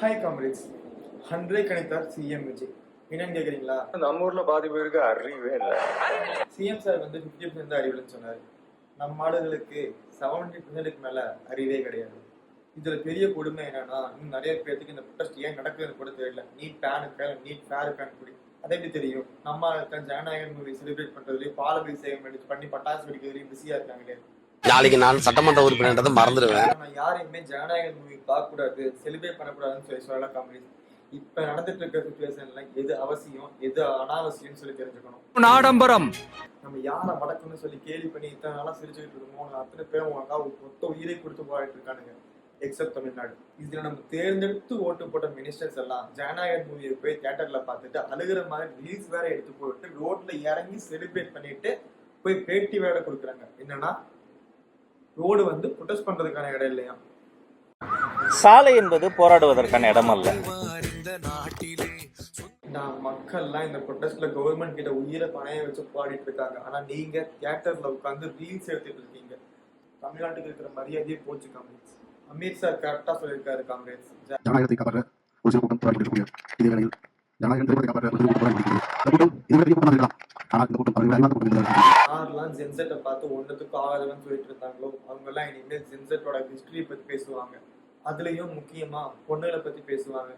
Hi comrades. ஹண்ட்ரே கணித்தார் CM Vijay. என்னன்னு கேக்குறீங்களா? நம்ம ஊர்ல பாதி பேருக்கு அறிவே இல்லை. சிஎம் சார் வந்து 50% அறிவுன்னு சொன்னாரு. நம்ம ஆளுகளுக்கு 70% மேல அறிவே கிடையாது. இதுல பெரிய கொடுமை என்னன்னா, இன்னும் நிறைய பேருக்கு இந்த ப்ரொடெஸ்ட் ஏன் நடக்குதுன்னு கூட தெரியல. நீட் பேனுக்கு நீட் ஃபேர் பேன் கூடி அதை எப்படி தெரியும்? நம்ம ஜனநாயகன் மூவி செலிப்ரேட் பண்றதுலயும் பாலபிஷேகம் பண்ணி பட்டாசு வெடிக்கிறதுலயும் பிஸியா இருக்காங்களே. நாளைக்கு நான் சட்டமன்ற உறுப்பினர்ன்றதை மறந்துடுவேன். நான் யாரையுமே ஜனநாயகன் மூவி பார்க்க கூடாது, செலிப்ரேட் பண்ணக்கூடாதுன்னு சொல்லலாம் காமெடி. இப்ப நடந்துட்டு இருக்க சிச்சுவேஷன்ல எது அவசியம் எது அனாவசியம்னு சொல்லி தெரிஞ்சுக்கணும். ஆடம்பரம் நம்ம யாரை மடக்கணும்னு சொல்லி கேள்வி பண்ணி இத்தனை நாளா சிரிச்சுக்கிட்டு இருக்கோம். அத்தனை பேரும் மொத்த உயிரை கொடுத்து போராடிட்டு இருக்கானுங்க, எக்ஸப்ட் தமிழ்நாடு. இதுல நம்ம தேர்ந்தெடுத்து ஓட்டு போட்ட மினிஸ்டர்ஸ் எல்லாம் ஜனநாயகன் மூவியை போய் தியேட்டர்ல பார்த்துட்டு அழுகிற மாதிரி ரீல்ஸ் வேற எடுத்து போட்டு ரோட்ல இறங்கி செலிப்ரேட் பண்ணிட்டு போய் பேட்டி வேற கொடுக்குறாங்க. என்னன்னா ரோடு வந்து ப்ரொடெஸ்ட் பண்றதுக்கான இடம் இல்லையா? சாலை என்பது போராடுவதற்கான இடம் அல்ல. மக்கள்லாம் இந்த ப்ரொடெஸ்ட்ல கவர்மெண்ட் கிட்ட உயிரை பணைய வச்சு பாடிட்டு இருக்காங்க. ஆனா நீங்க தியேட்டர்ல உட்காந்து ரீல்ஸ் எடுத்துட்டு இருக்கீங்க. தமிழ்நாட்டுக்கு இருக்கிற மரியாதையே போச்சு காம்ரேட்ஸ். அமீர் சார் கரெக்டா சொல்லியிருக்காரு காம்ரேட்ஸ். ஜனநாயகத்தை காப்பாற்ற ஒரு சில கூட்டம் போராடி இதே வேளையில் ஜனநாயகம் திருப்பதை காப்பாற்ற ஒரு கூட்டம் இதுவரை கூட்டம் ஆனா இந்த கூட்டம் யாரெல்லாம் ஜென்செட்டை பார்த்து ஒன்றுத்துக்கும் ஆகாதவன்னு சொல்லிட்டு இருந்தாங்களோ அவங்க எல்லாம் இனிமேல் ஜென்செட்டோட ஹிஸ்டரி பத்தி பேசுவாங்க. அதுலயும் முக்கியமா பொண்ணுகளை பத்தி பேசுவாங்க.